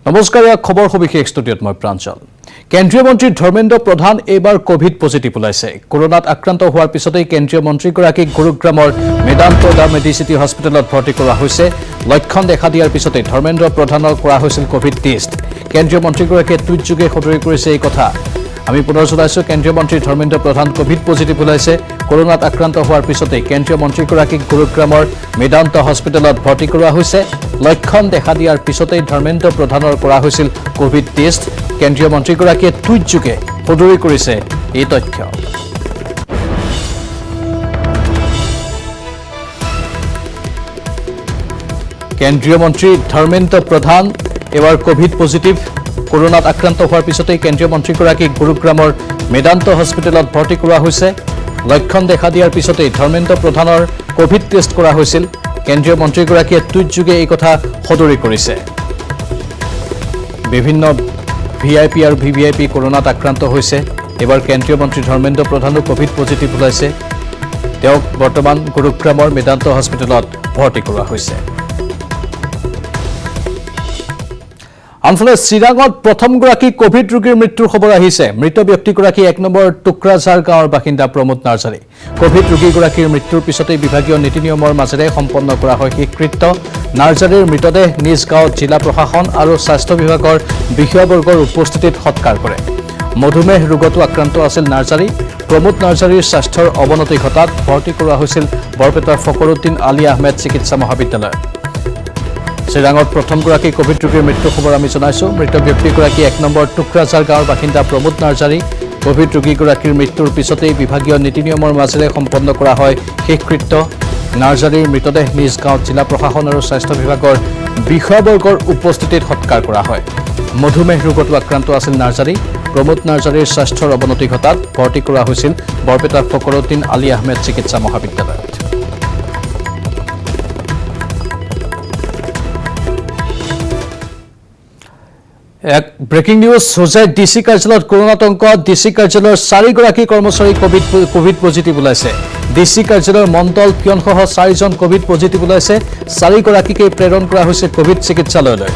নমস্কাৰ, খবৰ সবিশেষ ষ্টুডিঅ'ত মই প্ৰাঞ্জল। কেন্দ্ৰীয় মন্ত্ৰী ধৰ্মেন্দ্ৰ প্ৰধান এইবাৰ কোভিড পজিটিভ ওলাইছে। কৰোনাত আক্ৰান্ত হোৱাৰ পিছতেই কেন্দ্ৰীয় মন্ত্ৰীগৰাকীক গুৰুগ্ৰামৰ মেদান্ত দা মেডিচিটি হস্পিটেলত ভৰ্তি কৰোৱা হৈছে। লক্ষণ দেখা দিয়াৰ পিছতেই ধৰ্মেন্দ্ৰ প্ৰধানৰ কৰা হৈছিল কোভিড টেষ্ট। কেন্দ্ৰীয় মন্ত্ৰীগৰাকীয়ে টুইটযোগে সদৰি কৰিছে এই কথা। আমি পুনৰ জনাইছোঁ, কেন্দ্ৰীয় মন্ত্ৰী ধৰ্মেন্দ্ৰ প্ৰধান কোভিড পজিটিভ ওলাইছে। কৰোনাত আক্ৰান্ত হোৱাৰ পিছতেই কেন্দ্ৰীয় মন্ত্ৰীগৰাকীক গুৰুগ্ৰামৰ মেদান্ত হস্পিটেলত ভৰ্তি কৰোৱা হৈছে। লক্ষণ দেখা দিয়াৰ পিছতেই ধৰ্মেন্দ্ৰ প্ৰধানৰ কৰা হৈছিল কোভিড টেষ্ট। কেন্দ্ৰীয় মন্ত্ৰীগৰাকীয়ে টুইটযোগে সদৰি কৰিছে এই তথ্য। কেন্দ্ৰীয় মন্ত্ৰী ধৰ্মেন্দ্ৰ প্ৰধান এবাৰ কোভিড পজিটিভ। কৰোনাত আক্ৰান্ত হোৱাৰ পিছতেই কেন্দ্ৰীয় মন্ত্ৰীগৰাকীক গুৰুগ্ৰামৰ মেদান্ত হস্পিটেলত ভৰ্তি কৰোৱা হৈছে। লক্ষণ দেখা দিয়াৰ পিছতেই ধৰ্মেন্দ্ৰ প্ৰধানৰ কোভিড টেষ্ট কৰা হৈছিল। কেন্দ্ৰীয় মন্ত্ৰীগৰাকীয়ে টুইটযোগে এই কথা সদৰি কৰিছে। বিভিন্ন ভিআইপি আৰু ভিভিআইপি কৰোনাত আক্ৰান্ত হৈছে। এইবাৰ কেন্দ্ৰীয় মন্ত্ৰী ধৰ্মেন্দ্ৰ প্ৰধানো কোভিড পজিটিভ ওলাইছে। তেওঁক বৰ্তমান গুৰুগ্ৰামৰ মেদান্ত হস্পিটেলত ভৰ্তি কৰোৱা হৈছে। আনফালে চিৰাঙত প্ৰথমগৰাকী কোভিড ৰোগীৰ মৃত্যুৰ খবৰ আহিছে। মৃত ব্যক্তিগৰাকী ১ নম্বৰ টুক্ৰাঝাৰ গাঁৱৰ বাসিন্দা প্ৰমোদ নাৰ্জাৰী। কোভিড ৰোগীগৰাকীৰ মৃত্যুৰ পিছতেই বিভাগীয় নীতি নিয়মৰ মাজেৰে সম্পন্ন কৰা হয় শেষকৃত্য। নাৰ্জাৰীৰ মৃতদেহ নিজ গাঁৱত জিলা প্ৰশাসন আৰু স্বাস্থ্য বিভাগৰ বিষয়াবৰ্গৰ উপস্থিতিত সৎকাৰ কৰে। মধুমেহ ৰোগতো আক্ৰান্ত আছিল নাৰ্জাৰী। প্ৰমোদ নাৰ্জাৰীৰ স্বাস্থ্যৰ অৱনতি ঘটাত ভৰ্তি কৰোৱা হৈছিল বৰপেটাৰ ফকৰুদ্দিন আলী আহমেদ চিকিৎসা মহাবিদ্যালয়ত। চিৰাঙত প্ৰথমগৰাকী কোভিড ৰোগীৰ মৃত্যুৰ খবৰ আমি জনাইছোঁ। মৃত ব্যক্তিগৰাকী ১ নম্বৰ টুক্ৰাঝাৰ গাঁৱৰ বাসিন্দা প্ৰমোদ নাৰ্জাৰী। কোভিড ৰোগীগৰাকীৰ মৃত্যুৰ পিছতেই বিভাগীয় নীতি নিয়মৰ মাজেৰে সম্পন্ন কৰা হয় শেষকৃত্য। নাৰ্জাৰীৰ মৃতদেহ নিজ গাঁৱত জিলা প্ৰশাসন আৰু স্বাস্থ্য বিভাগৰ বিষয়াবৰ্গৰ উপস্থিতিত সৎকাৰ কৰা হয়। মধুমেহ ৰোগতো আক্ৰান্ত আছিল নাৰ্জাৰী। প্ৰমোদ নাৰ্জাৰীৰ স্বাস্থ্যৰ অৱনতি ঘটাত ভৰ্তি কৰোৱা হৈছিল বৰপেটাৰ ফকৰুদ্দিন আলী আহমেদ চিকিৎসা মহাবিদ্যালয়ত। এক ব্ৰেকিং নিউজ। হোজাইত ডিচি কাৰ্যালয়ত কৰোণাতংক। ডিচি কাৰ্যালয়ৰ 4গৰাকী কৰ্মচাৰী কোভিড পজিটিভ ওলাইছে। ডিচি কাৰ্যালয়ৰ মণ্ডল পিয়নসহ 4জন কোভিড পজিটিভ ওলাইছে। 4গৰাকীকে প্ৰেৰণ কৰা হৈছে কোভিড চিকিৎসালয়লৈ।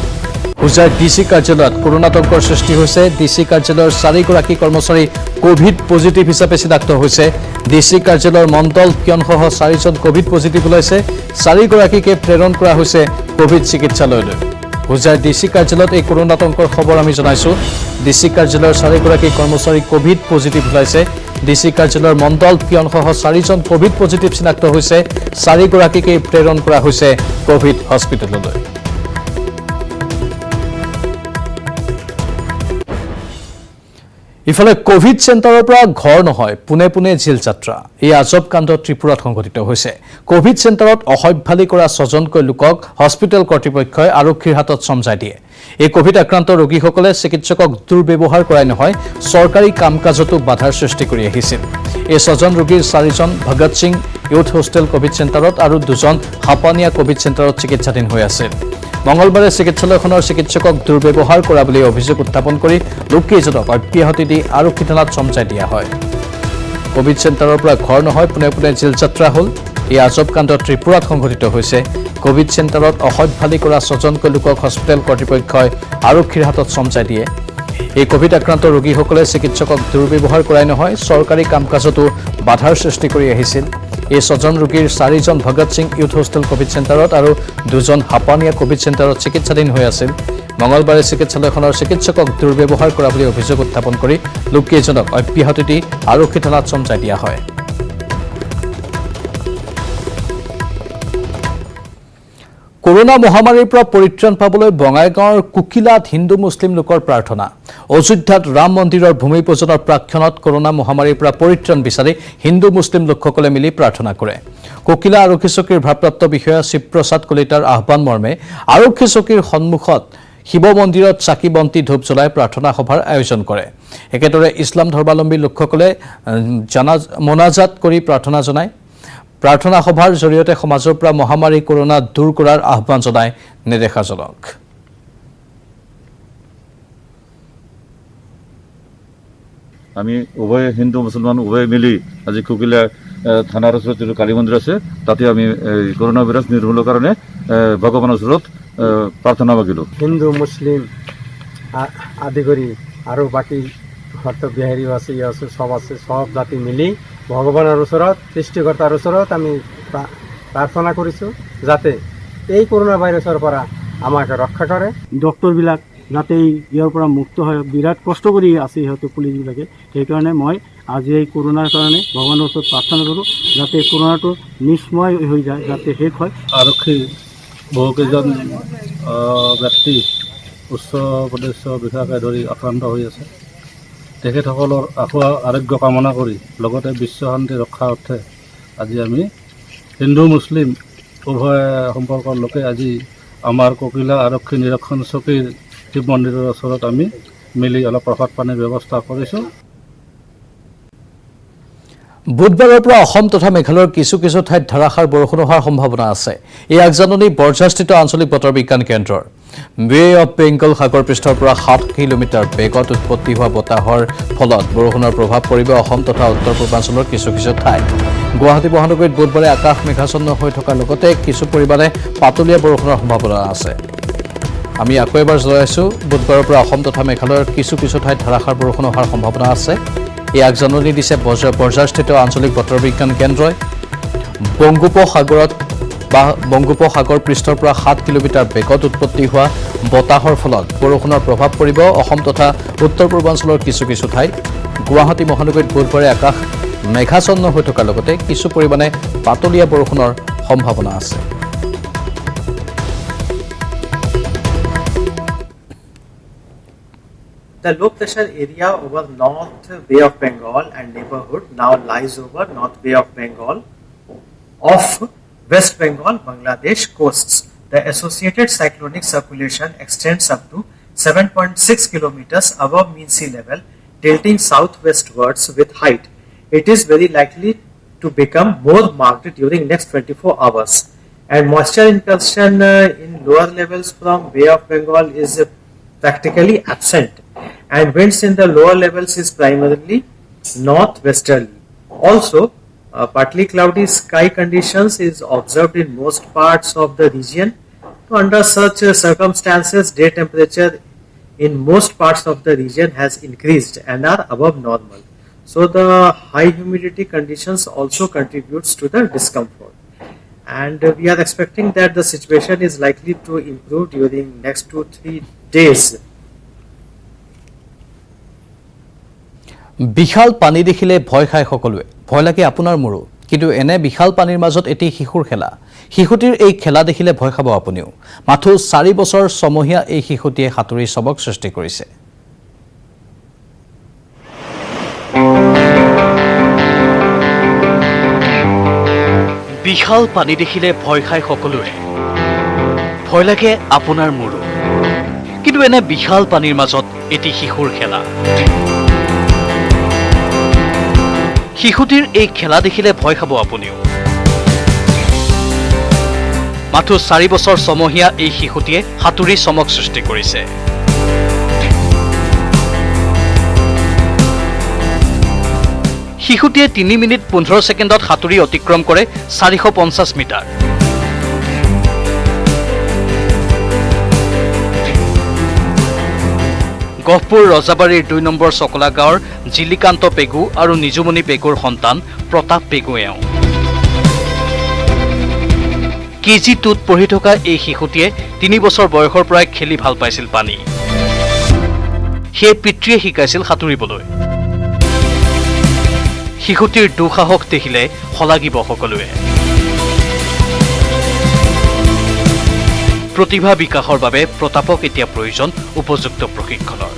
হোজাইত ডিচি কাৰ্যালয়ত কৰোণাতংকৰ সৃষ্টি হৈছে। ডিচি কাৰ্যালয়ৰ 4গৰাকী কৰ্মচাৰী কোভিড পজিটিভ হিচাপে চিনাক্ত হৈছে। ডিচি কাৰ্যালয়ৰ মণ্ডল পিয়নসহ 4জন কোভিড পজিটিভ ওলাইছে। 4গৰাকীকে প্ৰেৰণ কৰা হৈছে কোভিড চিকিৎসালয়লৈ। হোজাইৰ ডিচি কাৰ্যালয়ত এই কৰোণাতংকৰ খবৰ আমি জনাইছোঁ। ডিচি কাৰ্যালয়ৰ 4গৰাকী কৰ্মচাৰী কোভিড পজিটিভ ওলাইছে। ডিচি কাৰ্যালয়ৰ মণ্ডল পিয়নসহ 4জন কোভিড পজিটিভ চিনাক্ত হৈছে। 4গৰাকীকে প্ৰেৰণ কৰা হৈছে কোভিড হস্পিটেললৈ। ইফালে কোভিড চেণ্টাৰৰ পৰা ঘৰ নহয়, পোনে পোনে জেল যাত্ৰা। এই আজব কাণ্ড ত্ৰিপুৰাত সংঘটিত হৈছে। কোভিড চেণ্টাৰত অসভ্যালি কৰা 6জনকৈ লোকক হস্পিটেল কৰ্তৃপক্ষই আৰক্ষীৰ হাতত চমজাই দিয়ে। এই কোভিড আক্ৰান্ত ৰোগীসকলে চিকিৎসকক দুৰ্ব্যৱহাৰ কৰাই নহয়, চৰকাৰী কাম কাজতো বাধাৰ সৃষ্টি কৰি আহিছিল। এই 6জন ৰোগীৰ 4জন Bhagat Singh youth hostel covid চেণ্টাৰত আৰু 2জন হাপানিয়া কোভিড চেণ্টাৰত চিকিৎসাধীন হৈ আছিল। মঙলবাৰে চিকিৎসালয়খনৰ চিকিৎসকক দুৰ্ব্যৱহাৰ কৰা বুলি অভিযোগ উত্থাপন কৰি লোককেইজনক অব্যাহতি দি আৰক্ষী থানাত চমজাই দিয়া হয়। কোভিড চেণ্টাৰৰ পৰা ঘৰ নহয়, পোনে পোনে জেল যাত্ৰা হ'ল। এই আজব কাণ্ড ত্ৰিপুৰাত সংঘটিত হৈছে। কোভিড চেণ্টাৰত অসভ্যালি কৰা 6জনকৈ লোকক হস্পিটেল কৰ্তৃপক্ষই আৰক্ষীৰ হাতত চমজাই দিয়ে। এই কোভিড আক্ৰান্ত ৰোগীসকলে চিকিৎসকক দুৰ্ব্যৱহাৰ কৰাই নহয়, চৰকাৰী কাম কাজতো বাধাৰ সৃষ্টি কৰি আহিছিল। এই 6জন ৰোগীৰ 4জন Bhagat Singh youth hostel covid চেণ্টাৰত আৰু 2জন হাপানিয়া কোভিড চেণ্টাৰত চিকিৎসাধীন হৈ আছিল। মঙলবাৰে চিকিৎসালয়খনৰ চিকিৎসকক দুৰ্ব্যৱহাৰ কৰা বুলি অভিযোগ উত্থাপন কৰি লোককেইজনক অব্যাহতি দি আৰক্ষী থানাত চমজাই দিয়া হয়। কৰোনা মহামাৰীৰ পৰা পৰিত্ৰাণ পাবলৈ বঙাইগাঁৱৰ কুকিলাত হিন্দু মুছলিম লোকৰ প্ৰাৰ্থনা। অযোধ্যাত ৰাম মন্দিৰৰ ভূমি পূজনৰ প্ৰাক্ষণত কৰোনা মহামাৰীৰ পৰা পৰিত্ৰাণ বিচাৰি হিন্দু মুছলিম লোকসকলে মিলি প্ৰাৰ্থনা কৰে। কুকিলা আৰক্ষী চকীৰ ভাৰপ্ৰাপ্ত বিষয়া শিৱপ্ৰসাদ কলিতাৰ আহ্বান মৰ্মে আৰক্ষী চকীৰ সন্মুখত শিৱ মন্দিৰত চাকি বন্তি ধূপ জ্বলাই প্ৰাৰ্থনা সভাৰ আয়োজন কৰে। একেদৰে ইছলাম ধৰ্মাৱলম্বী লোকসকলে মোনাজাত কৰি প্ৰাৰ্থনা জনায়। প্ৰাৰ্থনা সভাৰ জৰিয়তে সমাজৰ পৰা মহামাৰী কৰোনা দূৰ কৰাৰ আহ্বান জনায় নেদেখাজনক। আমি উভয় হিন্দু মুসলমান উভয় মিলি আজি কুকিলা থানার ওচৰত যিটো কালী মন্দিৰ আছে তাতে আমি কৰোনা ভাইৰাস নিৰ্মূলেৰ কাৰণে ভগৱানৰ ওচৰত প্ৰাৰ্থনা মাগিলো। হিন্দু মুসলিম আদি কৰি আৰু বাকী সত্ৰ বিহাৰীও আছে ই আছে সব জাতি মিলি ভগৱানৰ ওচৰত সৃষ্টিকৰ্তাৰ ওচৰত আমি প্ৰাৰ্থনা কৰিছোঁ যাতে এই কৰোণা ভাইৰাছৰ পৰা আমাক ৰক্ষা কৰে। ডক্টৰবিলাক যাতে ইয়াৰ পৰা মুক্ত হয়, বিৰাট কষ্ট কৰি আছে সিহঁতে পুলিচবিলাকে। সেইকাৰণে মই আজি এই কৰোণাৰ কাৰণে ভগৱানৰ ওচৰত প্ৰাৰ্থনা কৰোঁ যাতে কৰোণাটো নিষ্ময় হৈ যায়, যাতে শেষ হয়। আৰক্ষীৰ বহুকেইজন ব্যক্তি উচ্চ পদস্থ বিষয়াকে ধৰি আক্ৰান্ত হৈ আছে। তেখেতসকলৰ আৰোগ্য কামনা কৰি লগতে বিশ্ব শান্তি ৰক্ষাৰ অৰ্থে আজি আমি হিন্দু মুছলিম উভয় সম্পৰ্কৰ লোকে আজি আমাৰ ককিলা আৰক্ষী নিৰীক্ষণ চকীৰ শিৱ মন্দিৰৰ ওচৰত আমি মিলি অলপ প্ৰসাদ পানীৰ ব্যৱস্থা কৰিছোঁ। বুধবাৰৰ পৰা অসম তথা মেঘালয়ৰ কিছু কিছু ঠাইত ধাৰাসাৰ বৰষুণ হোৱাৰ সম্ভাৱনা আছে। এই আগজাননী বৰঝাৰস্থিত আঞ্চলিক বতৰ বিজ্ঞান কেন্দ্ৰৰ। বে অৱ বেংগল সাগৰ পৃষ্ঠৰ পৰা 7 কিলোমিটাৰ বেগত উৎপত্তি হোৱা বতাহৰ ফলত বৰষুণৰ প্ৰভাৱ পৰিব অসম তথা উত্তৰ পূৰ্বাঞ্চলৰ কিছু কিছু ঠাইত। গুৱাহাটী মহানগৰীত বুধবাৰে আকাশ মেঘাচ্ছন্ন হৈ থকাৰ লগতে কিছু পৰিমাণে পাতলীয়া বৰষুণৰ সম্ভাৱনা আছে। আমি আকৌ এবাৰ জনাইছোঁ, বুধবাৰৰ পৰা অসম তথা মেঘালয়ৰ কিছু কিছু ঠাইত ধাৰাসাৰ বৰষুণ হোৱাৰ সম্ভাৱনা আছে। এই আগজাননী দিছে বৰঝাৰস্থিত আঞ্চলিক বতৰ বিজ্ঞান কেন্দ্ৰই। বংগোপসাগৰ পৃষ্ঠৰ পৰা 7 কিলোমিটাৰ বেগত উৎপত্তি হোৱা বতাহৰ ফলত বৰষুণৰ প্ৰভাৱ পৰিব অসম তথা উত্তৰ পূৰ্বাঞ্চলৰ কিছু কিছু ঠাইত। গুৱাহাটী মহানগৰীত বুধবাৰে আকাশ মেঘাচ্ছন্ন হৈ থকাৰ লগতে কিছু পৰিমাণে পাতলীয়া বৰষুণৰ সম্ভাৱনা আছে। The low pressure area over North Bay of Bengal and neighborhood now lies over North Bay of Bengal of West Bengal, Bangladesh coasts. The associated cyclonic circulation extends up to 7.6 kilometers above mean sea level, tilting southwestwards with height. It is very likely to become more marked during next 24 hours. And moisture incursion in lower levels from Bay of Bengal is practically absent. And winds in the lower levels is primarily northwesterly. Also, partly cloudy sky conditions is observed in most parts of the region. Under such circumstances, day temperature in most parts of the region has increased and are above normal. So the high humidity conditions also contributes to the discomfort. And we are expecting that the situation is likely to improve during next 2-3 days. বিশাল পানী দেখিলে ভয় খায় সকলোৱে, ভয় লাগে আপোনাৰ মোৰো। কিন্তু এনে বিশাল পানীৰ মাজত এটি শিশুৰ খেলা। শিশুটিৰ এই খেলা দেখিলে ভয় খাব আপুনিও। মাথো 4 বছৰ ছমহীয়া এই শিশুটিয়ে সাঁতুৰি চবক সৃষ্টি কৰিছে। বিশাল পানী দেখিলে ভয় খায় সকলোৱে, ভয় লাগে আপোনাৰ মোৰো। কিন্তু এনে বিশাল পানীৰ মাজত এটি শিশুৰ খেলা। শিশুটিৰ এই খেলা দেখিলে ভয় খাব আপুনিও। মাথো 4 বছৰ ছমহীয়া এই শিশুটিয়ে সাঁতুৰি চমক সৃষ্টি কৰিছে। শিশুটিয়ে 3 মিনিট 15 ছেকেণ্ডত সাঁতুৰি অতিক্ৰম কৰে 450 মিটাৰ। গহপুৰ ৰজাবাৰীৰ 2 নম্বৰ চকলা গাঁৱৰ জিলিকান্ত পেগু আৰু নিজুমণি পেগুৰ সন্তান প্ৰতাপ পেগু এওঁ। কেজি 2ত পঢ়ি থকা এই শিশুটিয়ে 3 বছৰ বয়সৰ পৰাই খেলি ভাল পাইছিল পানী। সেই পিতৃয়ে শিকাইছিল সাঁতুৰিবলৈ। শিশুটিৰ দুঃসাহস দেখিলে শলাগিব সকলোৱে। প্ৰতিভা বিকাশৰ বাবে প্ৰতাপক এতিয়া প্ৰয়োজন উপযুক্ত প্ৰশিক্ষণৰ।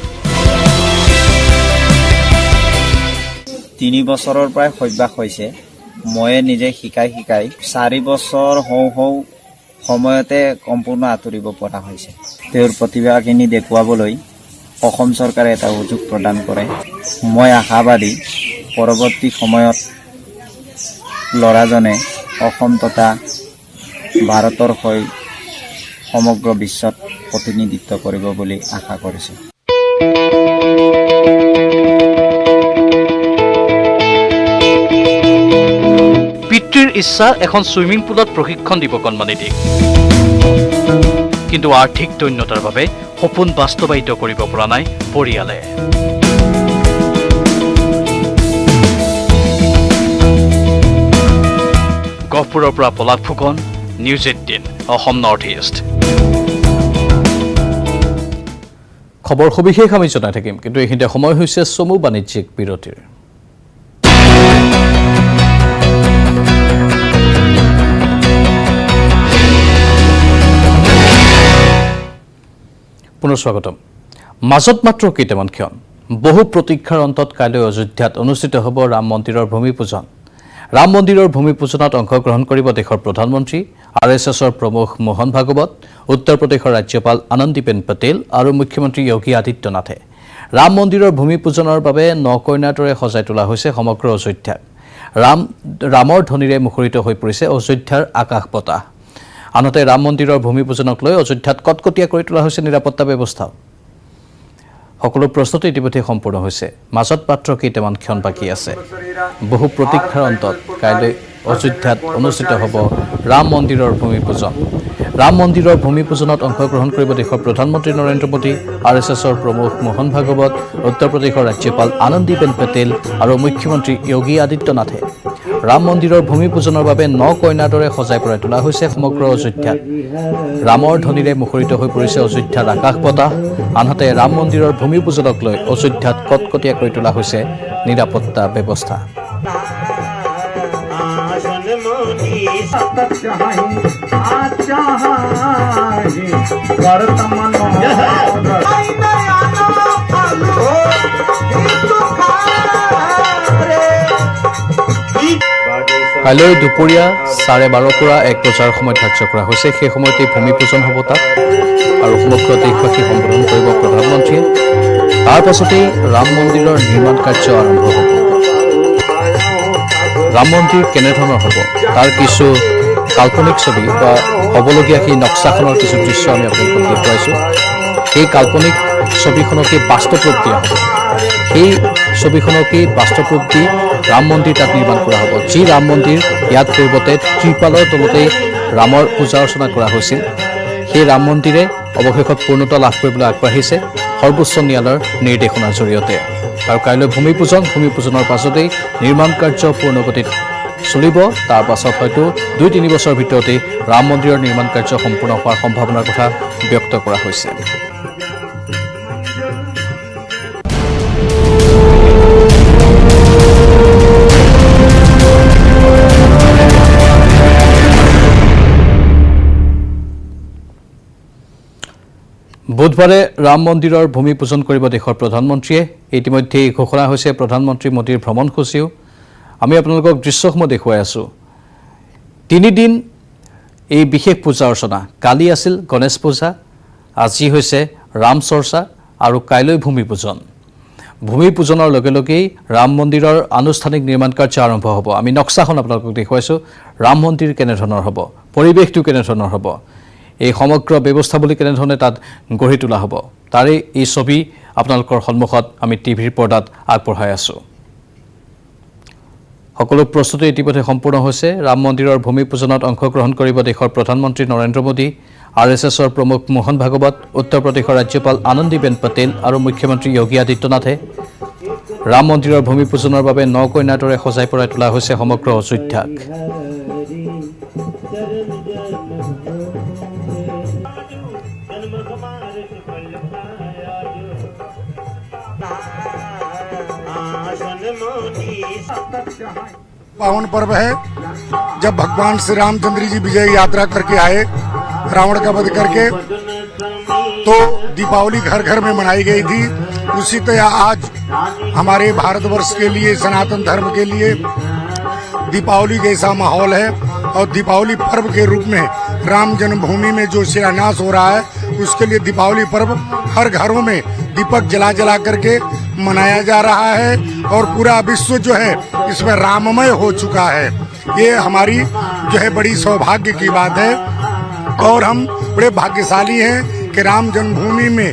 3 বছৰৰ পৰাই অভ্যাস হৈছে। ময়ে নিজে শিকাই 4 বছৰ হওঁ সময়তে সম্পূৰ্ণ আঁতৰিব পৰা হৈছে। তেওঁৰ প্ৰতিভাখিনি দেখুৱাবলৈ অসম চৰকাৰে এটা সুযোগ প্ৰদান কৰে। মই আশাবাদী পৰৱৰ্তী সময়ত ল'ৰাজনে অসম তথা ভাৰতৰ হৈ সমগ্ৰ বিশ্বত প্ৰতিনিধিত্ব কৰিব বুলি আশা কৰিছোঁ। পিতৃৰ ইচ্ছা এখন ছুইমিং পুলত প্ৰশিক্ষণ দিব কণমানিটিক। কিন্তু আৰ্থিক দৈন্যতাৰ বাবে সপোন বাস্তৱায়িত কৰিব পৰা নাই পৰিয়ালে। গহপুৰৰ পৰা Palash Phukan, news 18 Assam north east. খবৰ সবিশেষ আমি জনাই থাকিম, কিন্তু এইখিনিতে সময় হৈছে চমু বাণিজ্যিক বিৰতিৰ। পুনৰ স্বাগতম। মাজত মাত্ৰ কেইটামান ক্ষণ। বহু প্ৰতীক্ষাৰ অন্তত কাইলৈ অযোধ্যাত অনুষ্ঠিত হ'ব ৰাম মন্দিৰৰ ভূমি পূজন। ৰাম মন্দিৰৰ ভূমি পূজনত অংশগ্ৰহণ কৰিব দেশৰ প্ৰধানমন্ত্ৰী, RSSৰ প্ৰমুখ মোহন ভাগৱত, উত্তৰ প্ৰদেশৰ ৰাজ্যপাল আনন্দীবেন পেটেল আৰু মুখ্যমন্ত্ৰী যোগী আদিত্য নাথে। ৰাম মন্দিৰৰ ভূমি পূজনৰ বাবে নকইনাৰ দৰে সজাই তোলা হৈছে সমগ্ৰ অযোধ্যাক। ৰামৰ ধ্বনিৰে মুখৰিত হৈ পৰিছে অযোধ্যাৰ আকাশ বতাহ। আনহাতে ৰাম মন্দিৰৰ ভূমি পূজনক লৈ অযোধ্যাত কটকটীয়া কৰি তোলা হৈছে নিৰাপত্তা ব্যৱস্থাও। সকলো প্ৰস্তুতি ইতিমধ্যে সম্পূৰ্ণ হৈছে। মাজত মাত্ৰ কেইটামান ক্ষণ বাকী আছে। বহু প্ৰতীক্ষাৰ অন্তত কাইলৈ অযোধ্যাত অনুষ্ঠিত হ'ব ৰাম মন্দিৰৰ ভূমি পূজন। ৰাম মন্দিৰৰ ভূমি পূজনত অংশগ্ৰহণ কৰিব দেশৰ প্ৰধানমন্ত্ৰী নৰেন্দ্ৰ মোদী, RSSৰ প্ৰমুখ মোহন ভাগৱত, উত্তৰ প্ৰদেশৰ ৰাজ্যপাল আনন্দীবেন পেটেল আৰু মুখ্যমন্ত্ৰী যোগী আদিত্য নাথে। ৰাম মন্দিৰৰ ভূমি পূজনৰ বাবে নকইনাৰ দৰে সজাই পৰাই তোলা হৈছে সমগ্ৰ অযোধ্যাত। ৰামৰ ধ্বনিৰে মুখৰিত হৈ পৰিছে অযোধ্যাৰ আকাশ বতাহ। আনহাতে ৰাম মন্দিৰৰ ভূমি পূজনক লৈ অযোধ্যাত কটকটীয়া কৰি তোলা হৈছে নিৰাপত্তা ব্যৱস্থা। কাইলৈ দুপৰীয়া 12:30 পৰা 1 বজাৰ সময়ত ধাৰ্য কৰা হৈছে। সেই সময়তে ভূমি পূজন হ'ব তাত আৰু সমগ্ৰ দেশবাসী সম্বোধন কৰিব প্ৰধানমন্ত্ৰীয়ে। তাৰ পাছতেই ৰাম মন্দিৰৰ নিৰ্মাণ কাৰ্য আৰম্ভ হ'ব। ৰাম মন্দিৰ কেনেধৰণৰ হ'ব তাৰ কিছু কাল্পনিক ছবি বা হ'বলগীয়া সেই নক্সাখনৰ কিছু দৃশ্য আমি আপোনালোকক দেখুৱাইছোঁ। সেই কাল্পনিক ছবিখনকে বাস্তৱ ৰূপ দিয়া হ'ব। সেই ছবিখনকেই বাস্তৱ ৰূপ দি ৰাম মন্দিৰ তাত নিৰ্মাণ কৰা হ'ব। যি ৰাম মন্দিৰ ইয়াত পূৰ্বতে ত্ৰিপালৰ তলতেই ৰামৰ পূজা অৰ্চনা কৰা হৈছিল, সেই ৰাম মন্দিৰে অৱশেষত পূৰ্ণতা লাভ কৰিবলৈ আগবাঢ়িছে সৰ্বোচ্চ ন্যায়ালয়ৰ নিৰ্দেশনাৰ জৰিয়তে। আৰু কাইলৈ ভূমি পূজনৰ পাছতেই নিৰ্মাণ কাৰ্য পূৰ্ণগতিত চলিব। তাৰ পাছত হয়তো 2-3 বছৰৰ ভিতৰতেই ৰাম মন্দিৰৰ নিৰ্মাণ কাৰ্য সম্পূৰ্ণ হোৱাৰ সম্ভাৱনাৰ কথা ব্যক্ত কৰা হৈছে। বুধবাৰে ৰাম মন্দিৰৰ ভূমি পূজন কৰিব দেশৰ প্ৰধানমন্ত্ৰীয়ে। ইতিমধ্যে ঘোষণা হৈছে প্ৰধানমন্ত্ৰী মোদীৰ ভ্ৰমণসূচীও। আমি আপোনালোকক দৃশ্যসমূহ দেখুৱাই আছোঁ। 3 দিন এই বিশেষ পূজা অৰ্চনা। কালি আছিল গণেশ পূজা, আজি হৈছে ৰাম চৰ্চা আৰু কাইলৈ ভূমি পূজন। ভূমি পূজনৰ লগে লগেই ৰাম মন্দিৰৰ আনুষ্ঠানিক নিৰ্মাণ কাৰ্য আৰম্ভ হ'ব। আমি নক্সাখন আপোনালোকক দেখুৱাইছোঁ। ৰাম মন্দিৰ কেনেধৰণৰ হ'ব, পৰিৱেশটো কেনেধৰণৰ হ'ব, এই সমগ্ৰ ব্যৱস্থাৱলী কেনেধৰণে তাত গঢ়ি তোলা হ'ব, তাৰে এই ছবি আপোনালোকৰ সন্মুখত আমি টিভিৰ পৰ্দাত আগবঢ়াই আছোঁ। সকলো প্ৰস্তুতি ইতিমধ্যে সম্পূৰ্ণ হৈছে। ৰাম মন্দিৰৰ ভূমি পূজনত অংশগ্ৰহণ কৰিব দেশৰ প্ৰধানমন্ত্ৰী নৰেন্দ্ৰ মোদী, RSSৰ প্ৰমুখ মোহন ভাগৱত, উত্তৰ প্ৰদেশৰ ৰাজ্যপাল আনন্দীবেন পেটেল আৰু মুখ্যমন্ত্ৰী যোগী আদিত্য নাথে। ৰাম মন্দিৰৰ ভূমি পূজনৰ বাবে নকইনাৰ দৰে সজাই পৰাই তোলা হৈছে সমগ্ৰ অযোধ্যাক। पावन पर्व है जब भगवान श्री रामचंद्र जी विजय यात्रा करके आए, रावण का वध करके, तो दीपावली घर घर में मनाई गई थी। उसी तरह आज हमारे भारतवर्ष के लिए, सनातन धर्म के लिए दीपावली जैसा माहौल है और दीपावली पर्व के रूप में राम जन्मभूमि में जो शिलान्यास हो रहा है, उसके लिए दीपावली पर्व हर घरों में दीपक जला करके मनाया जा रहा है और पूरा विश्व जो है इसमें राममय हो चुका है। ये हमारी जो है बड़ी सौभाग्य की बात है और हम बड़े भाग्यशाली हैं कि राम जन्मभूमि में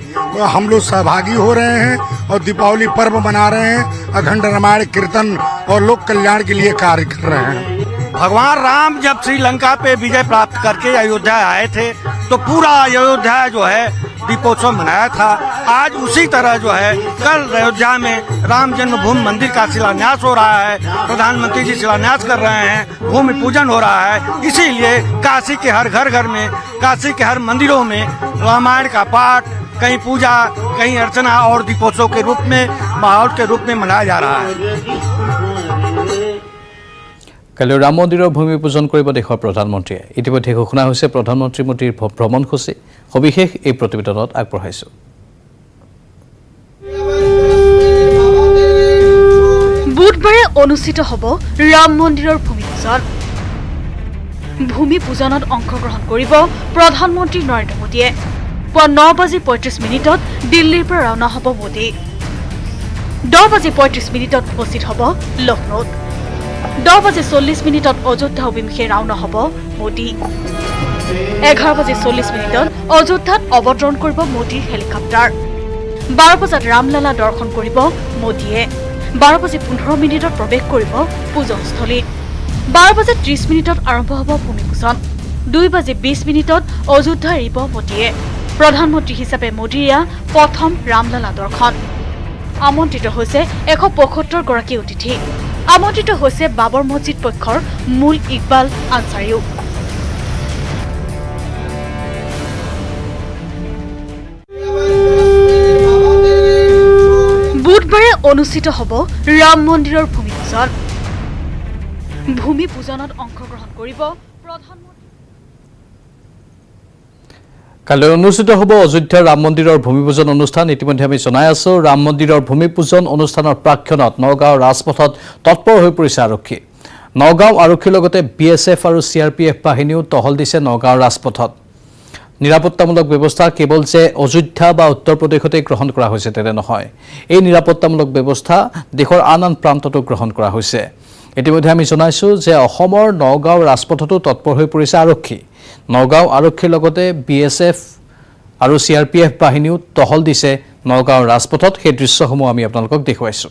हम लोग सहभागी हो रहे हैं और दीपावली पर्व मना रहे हैं। अखंड रामायण कीर्तन और लोक कल्याण के लिए कार्य कर रहे हैं। भगवान राम जब श्रीलंका पे विजय प्राप्त करके अयोध्या आए थे तो पूरा अयोध्या जो है दीपोत्सव मनाया था। आज उसी तरह जो है कल अयोध्या में राम जन्मभूमि मंदिर का शिलान्यास हो रहा है, प्रधानमंत्री जी शिलान्यास कर रहे हैं, भूमि पूजन हो रहा है। इसीलिए काशी के हर घर में, काशी के हर मंदिरों में रामायण का पाठ, कहीं पूजा, कहीं अर्चना और दीपोत्सव के रूप में, माहौल के रूप में मनाया जा रहा है। কালি ৰাম মন্দিৰৰ ভূমি পূজন কৰিব দেশৰ প্ৰধানমন্ত্ৰীয়ে। ইতিমধ্যে ঘোষণা হৈছে প্ৰধানমন্ত্ৰী মোদীৰ ভ্ৰমণসূচী। সবিশেষ এই প্ৰতিবেদনত আগবঢ়াইছো। বুধবাৰে অনুষ্ঠিত হ'ব ৰাম মন্দিৰৰ ভূমি পূজন। ভূমি পূজনত অংশগ্ৰহণ কৰিব প্ৰধানমন্ত্ৰী নৰেন্দ্ৰ মোদীয়ে। পুৱা 9:35 দিল্লীৰ পৰা ৰাওনা হ'ব মোদী। 10:35 উপস্থিত হ'ব লক্ষ্ণৌত। 10:40 অযোধ্যা অভিমুখে ৰাওনা হ'ব মোদী। 11:40 অযোধ্যাত অৱতৰণ কৰিব মোদীৰ হেলিকপ্টাৰ। 12 বজাত ৰামলালা দৰ্শন কৰিব মোদীয়ে। 12:15 প্ৰৱেশ কৰিব পূজনস্থলীত। 12:30 আৰম্ভ হ'ব ভূমি পূজন। 2:20 অযোধ্যা এৰিব মোদীয়ে। প্ৰধানমন্ত্ৰী হিচাপে মোদীৰ এয়া প্ৰথম ৰামলালা দৰ্শন। আমন্ত্ৰিত হৈছে 175 গৰাকী অতিথি। আমন্ত্ৰিত হৈছে বাবৰ মছজিদ পক্ষৰ মূল ইকবাল আনচাৰীও। বুধবাৰে অনুষ্ঠিত হ'ব ৰাম মন্দিৰৰ ভূমি পূজন। ভূমি পূজনত অংশগ্ৰহণ কৰিব প্ৰধানমন্ত্ৰী। কালি অনুষ্ঠিত হ'ব অযোধ্যাৰ ৰাম মন্দিৰৰ ভূমি পূজন অনুষ্ঠান। ইতিমধ্যে আমি জনাই আছো ৰাম মন্দিৰৰ ভূমি পূজন অনুষ্ঠানৰ প্ৰাক্ষণত নগাঁও ৰাজপথত তৎপৰ হৈ পৰিছে আৰক্ষী। নগাঁও আৰক্ষীৰ লগতে BSF আৰু CRPF বাহিনীও টহল দিছে নগাঁও ৰাজপথত। নিৰাপত্তামূলক ব্যৱস্থা কেৱল যে অযোধ্যা বা উত্তৰ প্ৰদেশতে গ্ৰহণ কৰা হৈছে তেনে নহয়। এই নিৰাপত্তামূলক ব্যৱস্থা দেশৰ আন আন প্ৰান্ততো গ্ৰহণ কৰা হৈছে। ইতিমধ্যে আমি জনাইছো যে অসমৰ নগাঁও ৰাজপথতো তৎপৰ হৈ পৰিছে আৰক্ষী। নগাঁও আৰক্ষীৰ লগতে BSF আৰু CRPF বাহিনীও টহল দিছে নগাঁও ৰাজপথত। সেই দৃশ্যসমূহ আমি আপোনালোকক দেখুৱাইছো।